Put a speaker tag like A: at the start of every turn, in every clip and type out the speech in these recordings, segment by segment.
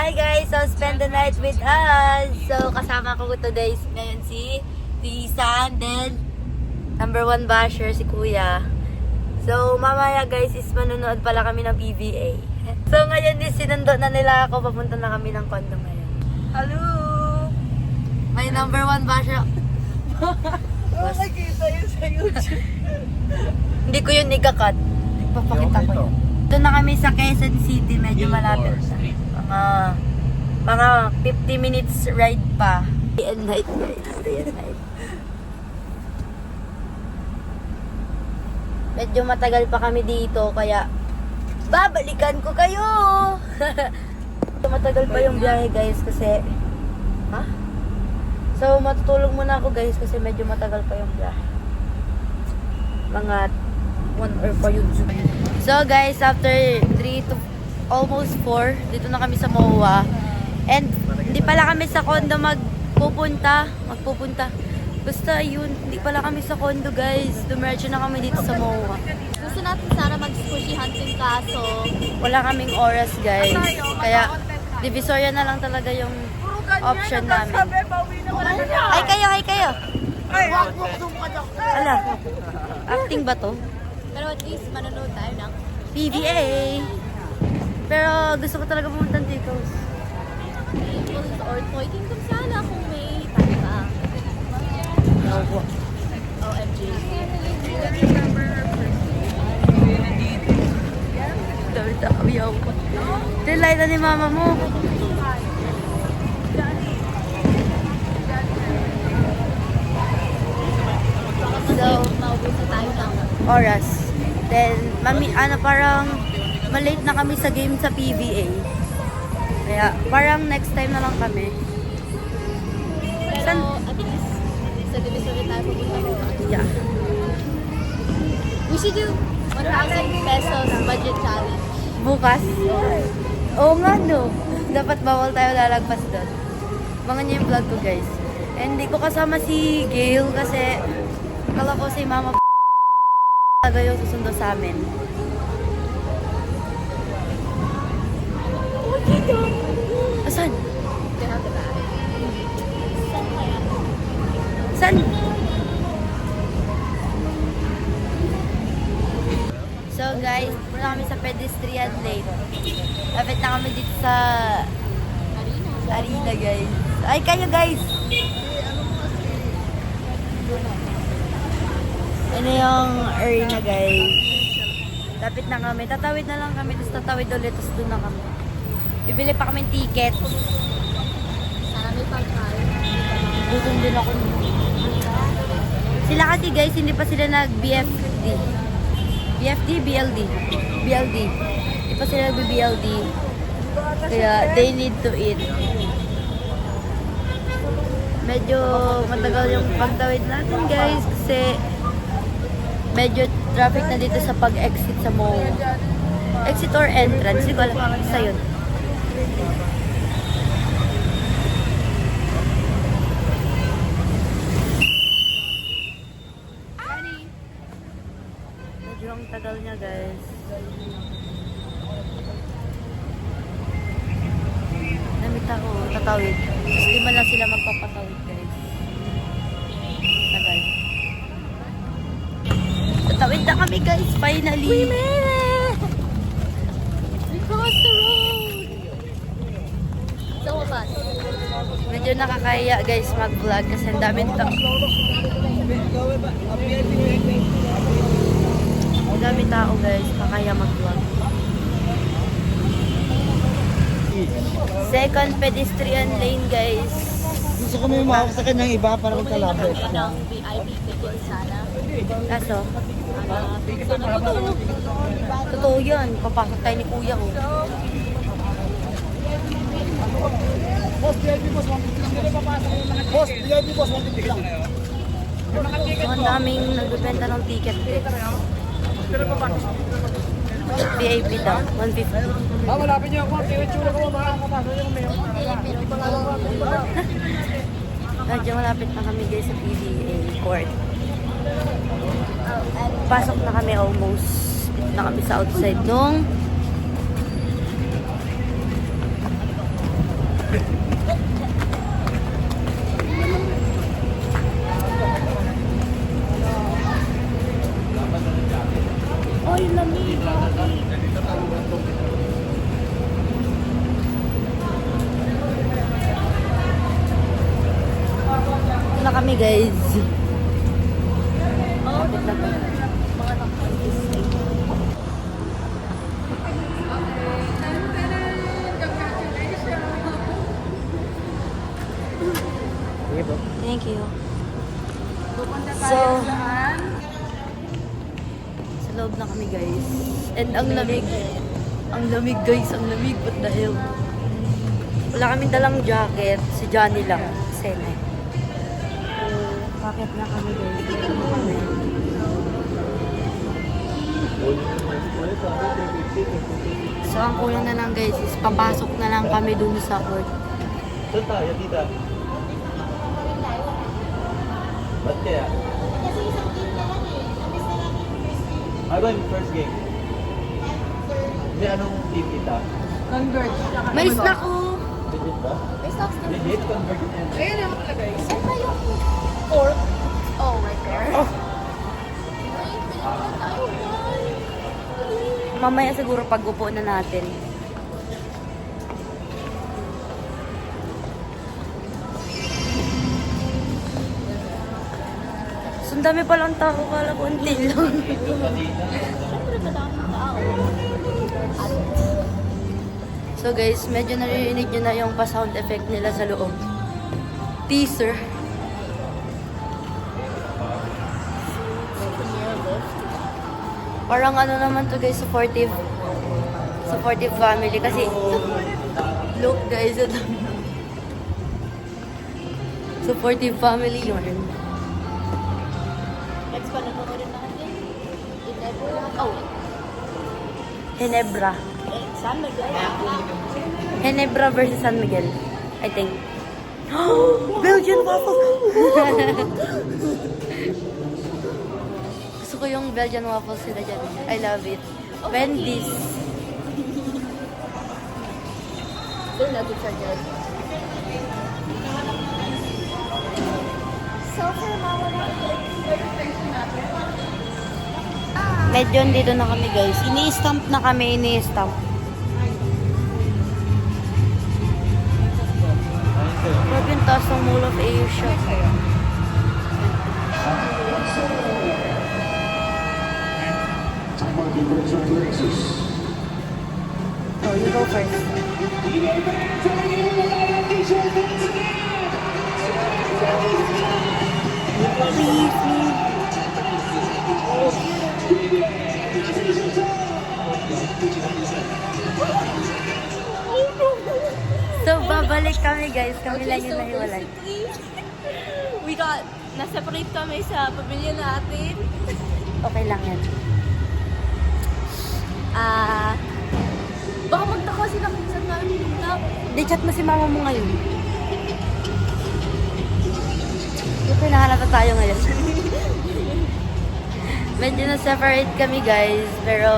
A: Hi guys! So spend the night with us! So kasama ko today ngayon si Tisan, then number 1 basher si Kuya. So mamaya guys is manonood pala kami ng PBA. So ngayon is sinundo na nila ako, papunta na kami ng condo ngayon.
B: Hello!
A: May number 1 basher.
B: Nakakita yun sa YouTube.
A: Hindi ko yun ikakat. Papakita ko yun. Ito na kami sa Quezon City, medyo malapit na. Mga 50 minutes ride pa. Day and night guys, day and night. Medyo matagal pa kami dito, kaya babalikan ko kayo! Matagal pa yung biyahe guys kasi... Ha? So matutulog muna ako guys kasi medyo matagal pa yung biyahe. Mga 1 hour pa yun. So guys, after 3 to almost 4, dito na kami sa MOA. And hindi pala kami sa condo magpupunta. Basta yun, hindi pala kami sa condo guys. Dumiretso na kami dito sa MOA.
C: Gusto natin sana mag-squishy hunting kaso
A: Wala kaming oras guys. Kaya Divisoria na lang talaga yung option namin. Ay kayo! Ala, acting ba to?
C: pero at least manonood tayo ng
A: PBA! Pero gusto ko talaga pumunta dito.
C: Tables or Toy Kingdom sana kung may time ka. OMG.
A: Yaw. Tilay na ni mama mo.
C: So, maubos na tayo ng
A: Oras. Then, parang malate na kami sa game sa PBA. Kaya, parang next time na lang kami.
C: pero at least sa Divisoria tayo pupunta ko.
A: Yeah.
C: We should do 1,000 pesos budget challenge.
A: Bukas? Oo nga no. Dapat bawal tayo lalagpas doon. Mga niyo yung vlog ko guys. And hindi ko kasama si Gail kasi kala ko si mama talaga yung susundo sa amin. Asan? Saan? So guys, muna kami sa pedestrian lane. Lapit na kami dito sa arena guys. Ay kayo guys! Ano yung arena guys? Lapit na kami. Tatawid na lang kami. Tapos tatawid ulit. Tapos doon na kami. Bibili pa kami ticket.
C: Sana may pagkain.
A: Gutom din ako. Sila kasi guys, hindi pa sila nag-BFD. BFD? BLD? BLD. Hindi pa sila nag-BLD. Kaya they need to eat. Medyo matagal yung pagtawid natin guys kasi medyo traffic na dito sa pag-exit sa mall. Exit or entrance? Hindi ko alam. Isa yun. Medyo ang tagal niya guys. Namit ako, tatawid. Tapos di man lang sila magpapatawid guys. Tagal. Tatawid na kami guys, finally! We made it!
C: We crossed the road! Sa wakas.
A: Medyo nakakaya guys mag-vlog kasi ang daming tao. Ang daming tao guys, makaya mag-vlog. Second pedestrian lane guys.
B: Gusto ko may makakasakit ng iba para magkalapit.
C: Ng VIP ticket sana.
A: Kaso,
C: Sana totoo.
A: totoo yun. Papasok tayo ni kuya oh.
B: Boss, VIP boss, 150 lang. Boss, VIP boss, 150 lang.
A: So, ang daming nagbebenta ng ticket guys. VIP daw, 150.
B: Malapit niyo ako. Kaya ko makakapasok yung mayo.
A: Medyo malapit na kami guys sa PBA court. Pasok na kami almost. Dito na kami sa outside nung
C: Oy, lamig.
A: Ito na kami guys.
C: Oh, mga nakakainis.
A: Thank you. So, sa loob na kami guys. And ang lamig. Ang lamig guys, ang lamig. What the hell? Wala kaming dalang jacket. Si Johnny lang. Sene. Bakit na kami guys? So, ang kulang na lang guys is papasok na lang kami dun sa court.
B: Saan tayo, tita? Ba't kaya? Ano ba yung first game? Hindi, anong team kita?
A: May snack ko!
B: Legit ba?
C: May stocks na.
B: Legit, convert yan.
C: Saan ba yung pork? Oh, right there.
A: Mamaya siguro pag upo na natin. So, ang dami palang tao, kala ko unti lang.
C: Siyempre, madaming tao.
A: So guys, medyo naririnig nyo na yung pa-sound effect nila sa loob. Teaser. Parang ano naman to guys, supportive. Supportive family kasi look guys, ito. Supportive family yun.
C: Next pa nanonoodin natin. Oh,
A: Ginebra.
C: San Miguel.
A: Ginebra versus San Miguel, I think. Belgian waffle! Gusto ko yung Belgian waffles sila dyan. I love it. Wendy's.
C: They're nuggets are good. So for mama
A: Medyo dito na kami guys. Ini-stamp na kami, ini-stamp. Grabe yung taas ng Mall of Asia. Oh, you go first. Please, please. So, babalik kami guys. Kami lang yung nahiwalay.
C: We got, na-separate kami sa pamilya natin.
A: Okay lang yan.
C: Baka magtaka sila kung saan namin nilap.
A: Di chat mo si mama mo ngayon. Ito, nahalata tayo ngayon. Medyo na-separate kami guys. Pero,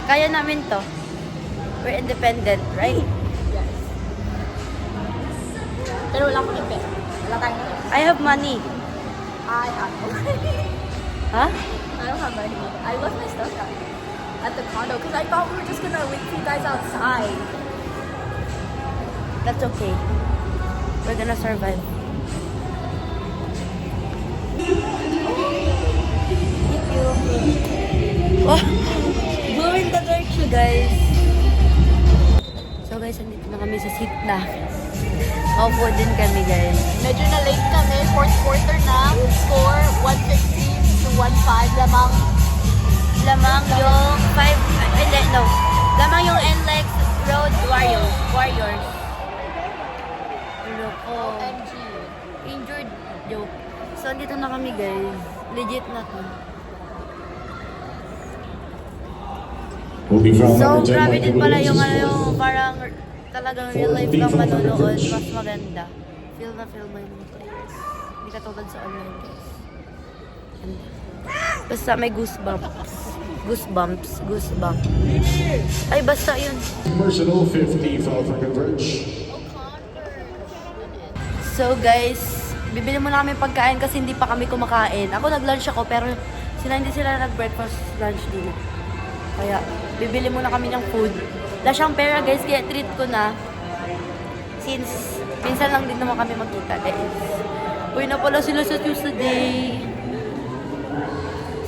A: kaya namin to. We're independent, right?
C: Yes. Pero wala akong pera. Wala tayong pera.
A: I have money.
C: I have
A: Huh?
C: I don't have money. I left my stuff at the condo because I thought we were just gonna wait for you guys outside.
A: That's okay. We're gonna survive. Thank you. Oh, glow in the dark siya, guys. So guys, andito na kami sa seat na. Opo din kami, guys.
C: Medyo na late kami. Fourth quarter na. Score 115 to 1-5 lamang.
A: Lamang yung 5, hindi, no. Lamang yung NLEX Road Warriors. Loko.
C: OMG.
A: Injured joke. So, andito na kami, guys. Legit na to. So, grabe din pala yung ano yung parang talagang real life lang manonood. Mas maganda. Feel na feel mo yung players. Hindi katulad sa online guys. Basta may goosebumps. Goosebumps. Ay, basta yun.
D: Personal 50 foul for Converge.
A: So guys, bibili muna kami pagkain kasi hindi pa kami kumakain. Ako nag-lunch ako pero hindi sila nag-breakfast lunch din. Kaya bibili muna kami ng food. Wala siyang pera guys, kaya treat ko na. Since minsan lang din naman kami magkita guys. Uy na pala sila sa Tuesday.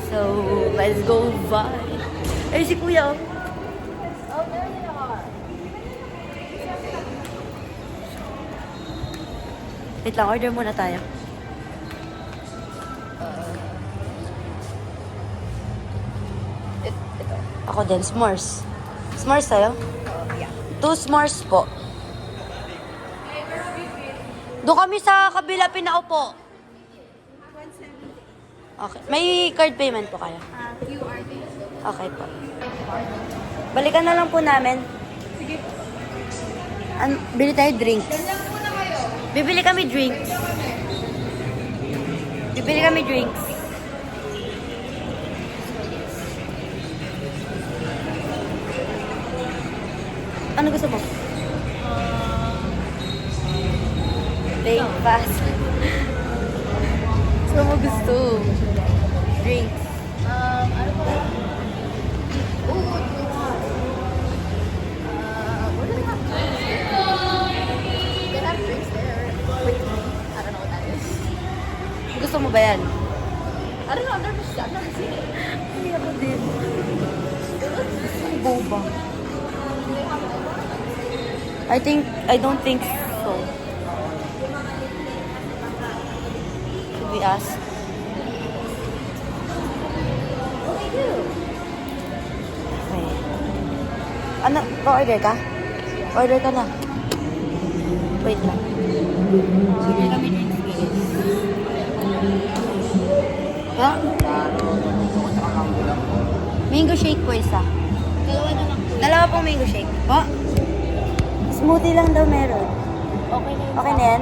A: So, let's go buy. Ay, si Kuya.
C: Oh, there they are.
A: Wait lang, order muna tayo.
C: Ito.
A: Ako din, s'mores. S'mores tayo?
C: Yeah.
A: 2 s'mores po. Doon kami sa kabila pinaupo. Okay. May card payment po kaya?
C: QR.
A: Okay po. Balikan na lang po namin.
C: Sige.
A: Bili tayo drinks. Bibili kami drinks. Bibili kami drinks. Ano gusto mo? Take fast. Gusto mo gusto? Drinks.
C: Ano pa? Ooh, what do we want? What do they have? They have drinks there. Wait, I don't know what that is.
A: Gusto mo ba yan?
C: I don't know, I've never seen it.
A: Hindi ako din. Boba. I don't think so. Should we ask?
C: What do they do?
A: Okay. Ano? Pa-order ka? Order ka na. Wait lang. Order kami drinks, guys. Ha? Mango shake po isa.
C: Dalawa na lang po.
A: Dalawa pong mango shake. Po? Smoothie lang daw meron.
C: Okay na yun.
A: Okay na yan?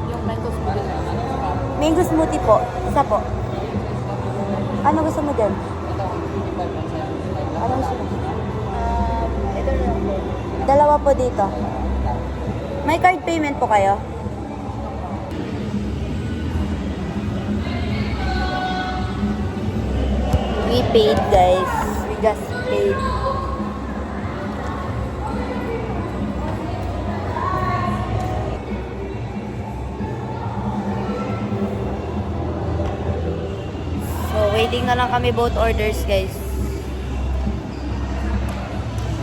C: Yung mango smoothie na.
A: Mango smoothie po. Isa po. Ano gusto mo din? Ano gusto mo?
C: Ito na lang po.
A: Dalawa po dito. May card payment po kayo? We paid, guys. We just paid. So, waiting na lang kami both orders, guys.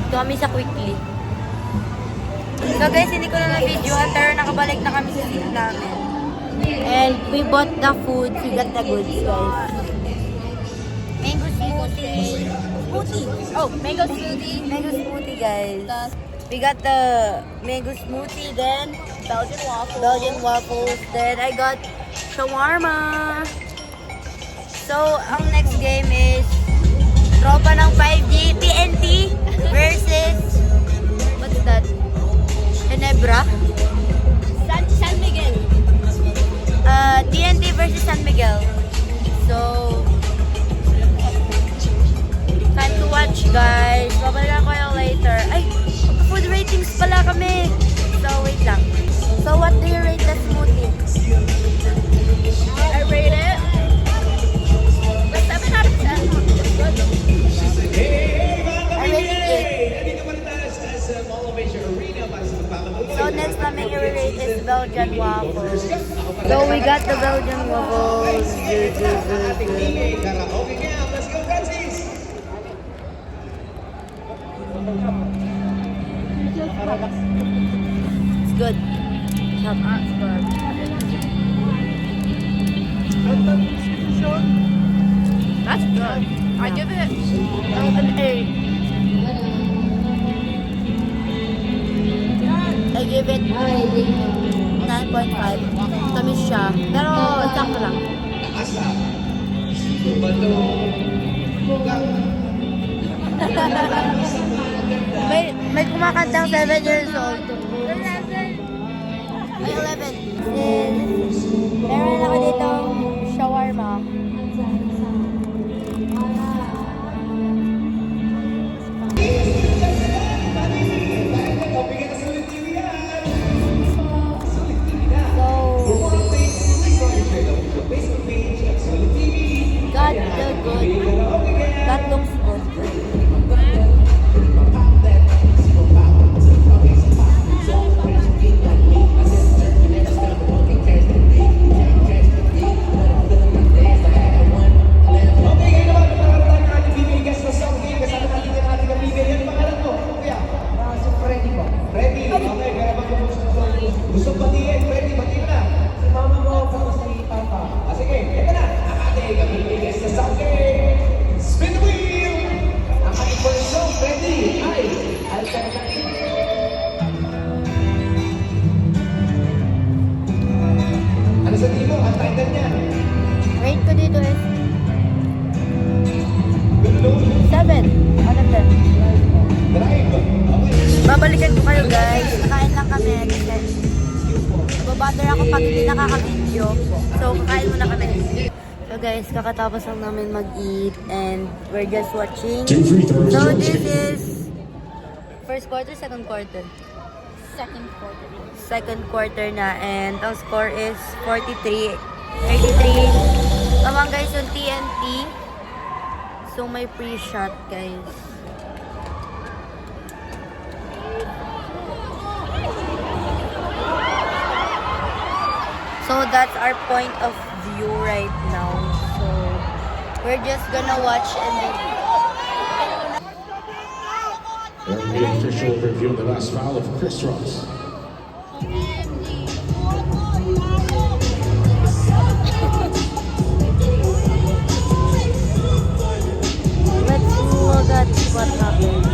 A: Ito kami sa Quickly. So, guys, hindi ko na na-video pero nakabalik na kami sa seat namin. And we bought the food. We got the goods, guys. Mango smoothie. Smoothie.
C: Oh, mango smoothie.
A: Mango smoothie, guys. We got the mango smoothie, then
C: Belgian waffle.
A: Belgian waffles. Then I got shawarma. So, ang next game is tropa ng 5G TNT versus what's that? Ginebra?
C: San Miguel.
A: TNT versus San Miguel. So, time to watch, guys. Babalik ko kayo later. Ay, food ratings pala kami. So, wait lang. So, what do you rate the smoothie?
C: I rate it. Like 7 out of 10. It's good.
A: I rate it 8. So, next namin i-rate is Belgian waffles. So, we got the Belgian waffles. It's good.
C: That's good. That's good. I give it an 8.
A: I give it 9.5. Tamis siya. Pero, sakto lang. may kumakantang 7 years old. May 11. Meron ako dito shawarma. So,
D: Gusto batiin, pwede, batiin na. Si mama mo, ako si papa. Sige, ito na. Ang ating kapiligas na sounding. Spin the wheel! Ang ating first song, ready, ay alternative. Ano sa timo? Ang title niya?
A: Rate ko dito is
D: Gulong
A: 7 out of 10.
D: Drive. Okay.
A: Babalikan ko kayo guys. Kakain lang kami. Nababatter ako pag hindi nakaka-video. So, kakain muna kami. So guys, kakatapos lang namin mag-eat and we're just watching. So this is first quarter, second quarter.
C: Second quarter.
A: Second quarter na and ang score is 33. Tawang guys yung TNT. So may pre-shot guys. So that's our point of view right now. So we're just gonna watch and then
E: And the official review of the last foul of Chris Ross.
A: let's look at what happened.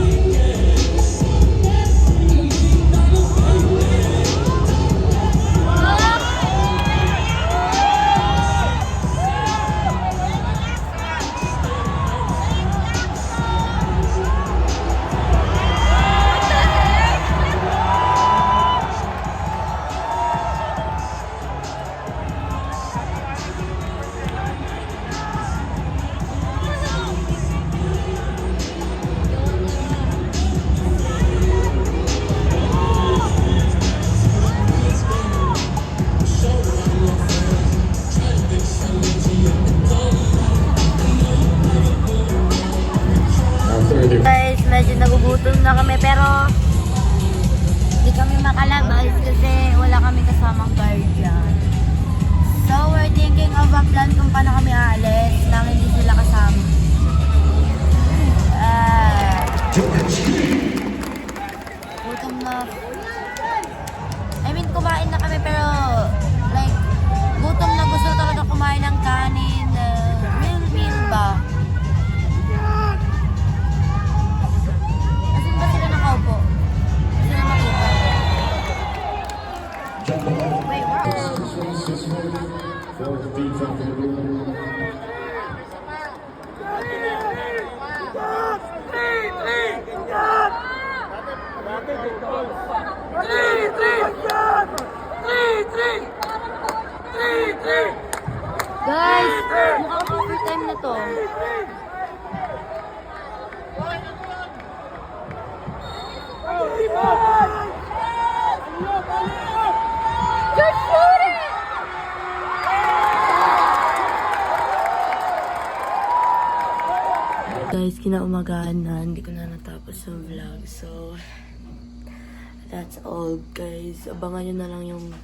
E: After the
A: Guys, medyo nagugutom na kami pero hindi kami makalabas kasi wala kami kasamang guardian. So, we're thinking of a plan kung paano kami aalis nang hindi sila kasama. Gutom na. I mean, kumain na kami pero like, gutom na gusto talaga kumain ng kanin. Meal ba? Asan ba sila nakaupo? Sila makita. Wait, where?
E: for FIFA for the room.
A: Guys, mukhang overtime na to. Guys, kinaumagahan na, hindi ko na natapos yung vlog. So, that's all guys. Abangan nyo na lang yung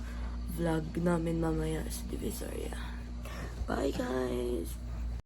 A: vlog namin mamaya sa Divisoria. Bye guys!